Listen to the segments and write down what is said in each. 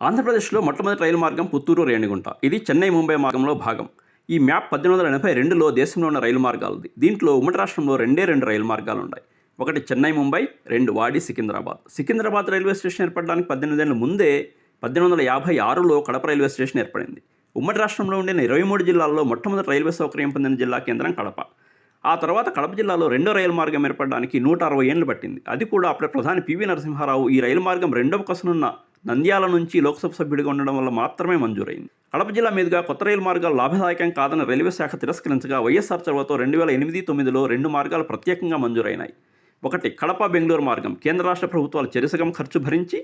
ఆంధ్రప్రదేశ్లో మొట్టమొదటి రైలు మార్గం పుత్తూరు రేణిగుంట. ఇది చెన్నై ముంబై మార్గంలో భాగం. ఈ మ్యాప్ 1882లో దేశంలో ఉన్న రైలు మార్గాలది. దీంట్లో ఉమ్మడి రాష్ట్రంలో రెండు రైలు మార్గాలు ఉన్నాయి. ఒకటి చెన్నై ముంబై, 2 వాడి సికింద్రాబాద్. సికింద్రాబాద్ రైల్వే స్టేషన్ ఏర్పడడానికి 18 ఏళ్ల ముందే 1856లో కడప రైల్వే స్టేషన్ ఏర్పడింది. ఉమ్మడి రాష్ట్రంలో ఉండిన 23 జిల్లాల్లో మొట్టమొదటి రైల్వే సౌకర్యం పొందిన జిల్లా కేంద్రం కడప. ఆ తర్వాత కడప జిల్లాలో రెండో రైలు మార్గం ఏర్పడడానికి 160 ఏళ్లు పట్టింది. అది కూడా అప్పటి ప్రధాని పివి నరసింహారావు ఈ రైలు మార్గం రెండవ కొసనున్న నంద్యాల నుంచి లోక్సభ సభ్యుడిగా ఉండడం వల్ల మాత్రమే మంజూరైంది. కడప జిల్లా మీదుగా కొత్త రైలు మార్గాలు లాభదాయకం కాదని రైల్వే శాఖ తిరస్కరించగా వైఎస్ఆర్ చొరవతో 2008-9లో 2 మార్గాలు ప్రత్యేకంగా మంజూరైనాయి. ఒకటి కడప బెంగళూరు మార్గం, కేంద్ర రాష్ట్ర ప్రభుత్వాలు చెరిసగం ఖర్చు భరించి.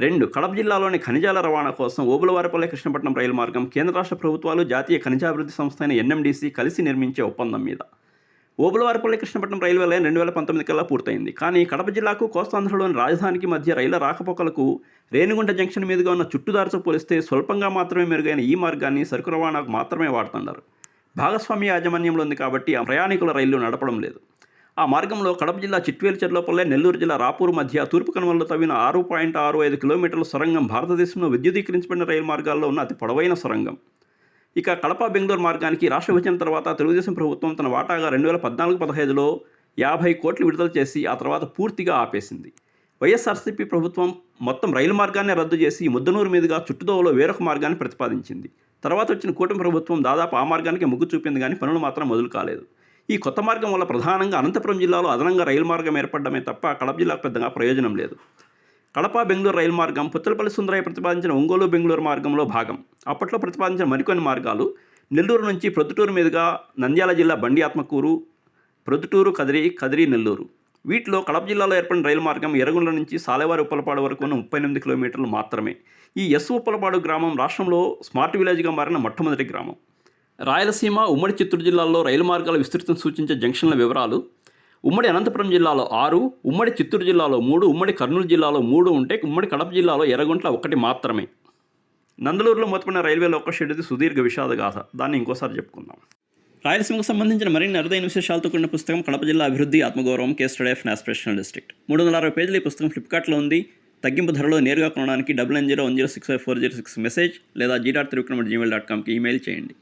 2 కడప జిల్లాలోని ఖనిజాల రవాణా కోసం ఓబులవారిపల్లె కృష్ణపట్నం రైలు మార్గం కేంద్ర రాష్ట్ర ప్రభుత్వాలు జాతీయ ఖనిజాభివృద్ధి సంస్థ అయిన ఎన్ఎండిసి కలిసి నిర్మించే ఒప్పందం మీద. ఓబులవారిపల్లి కృష్ణపట్నం రైల్వే లైన్ 2019 కల్లా పూర్తయింది. కానీ కడప జిల్లాకు కోస్తాంధ్రలోని రాజధానికి మధ్య రైళ్ల రాకపోకలకు రేణిగుంట జంక్షన్ మీదుగా ఉన్న చుట్టుదారితో పోలిస్తే స్వల్పంగా మాత్రమే మెరుగైన ఈ మార్గాన్ని సరుకు రవాణాకు మాత్రమే వాడుతున్నారు. భాగస్వామ్య యాజమాన్యంలో ఉంది కాబట్టి ఆ ప్రయాణికుల రైళ్లు నడపడం లేదు. ఆ మార్గంలో కడప జిల్లా చిట్వేలు చెర్లోపల్లె, నెల్లూరు జిల్లా రాపూరు మధ్య తూర్పు కనుమల్లో తవ్విన 6.65 కిలోమీటర్ల సొరంగం భారతదేశంలో విద్యుదీకరించబడిన రైలు మార్గాల్లో ఉన్న అతి పొడవైన సొరంగం. ఇక కడప బెంగళూరు మార్గానికి రాష్ట్ర విభజన తర్వాత తెలుగుదేశం ప్రభుత్వం తన వాటాగా 2014-15లో 50 కోట్లు విడుదల చేసి ఆ తర్వాత పూర్తిగా ఆపేసింది. వైఎస్ఆర్సీపీ ప్రభుత్వం మొత్తం రైలు మార్గాన్ని రద్దు చేసి ముద్దనూరు మీదుగా చుట్టుదోవలో వేరొక మార్గాన్ని ప్రతిపాదించింది. తర్వాత వచ్చిన కూటమి ప్రభుత్వం దాదాపు ఆ మార్గానికి మొగ్గు చూపింది, కానీ పనులు మాత్రం మొదలు కాలేదు. ఈ కొత్త మార్గం వల్ల ప్రధానంగా అనంతపురం జిల్లాలో అదనంగా రైలు మార్గం ఏర్పడమే తప్ప కడప జిల్లాకు పెద్దగా ప్రయోజనం లేదు. కడప బెంగళూరు రైలు మార్గం పుత్తలపల్లి సుందరయ్య ప్రతిపాదించిన ఒంగోలు బెంగళూరు మార్గంలో భాగం. అప్పట్లో ప్రతిపాదించిన మరికొన్ని మార్గాలు నెల్లూరు నుంచి ప్రొద్దుటూరు మీదుగా నంద్యాల జిల్లా బండి ఆత్మకూరు, ప్రొద్దుటూరు, కదిరి, నెల్లూరు. వీటిలో కడప జిల్లాలో ఏర్పడిన రైలు మార్గం ఎర్రగుండ్ల నుంచి సాలెవారి ఉప్పలపాడు వరకు ఉన్న 38 కిలోమీటర్లు మాత్రమే. ఈ ఉప్పలపాడు గ్రామం రాష్ట్రంలో స్మార్ట్ విలేజ్గా మారిన మొట్టమొదటి గ్రామం. రాయలసీమ, ఉమ్మడి చిత్తూరు జిల్లాల్లో రైలు మార్గాల విస్తృతం సూచించే జంక్షన్ల వివరాలు: ఉమ్మడి అనంతపురం జిల్లాలో 6, ఉమ్మడి చిత్తూరు జిల్లాలో 3, ఉమ్మడి కర్నూలు జిల్లాలో 3 ఉంటే ఉమ్మడి కడప జిల్లాలో ఎర్రగుంట్ల 1 మాత్రమే. నందలూరులో మూతపడిన రైల్వే లోకో షెడ్ది సుదీర్ఘ విషాదగాథ, దాన్ని ఇంకోసారి చెప్పుకుందాం. రాయలసీమకు సంబంధించిన మరిన్ని అరుదైన విశేషాలతో కూడిన పుస్తకం కడప జిల్లా అభివృద్ధి ఆత్మగౌరవం, case study of aspirational district. 360 పేజీల ఈ పుస్తకం ఫ్లిప్కార్ట్లో ఉంది. తగ్గింపు ధరలో నేరుగా కొనడానికి 9901065406 మెసేజ్ లేదా g.trivikram@gmail.comకి ఈమెయిల్ చేయండి.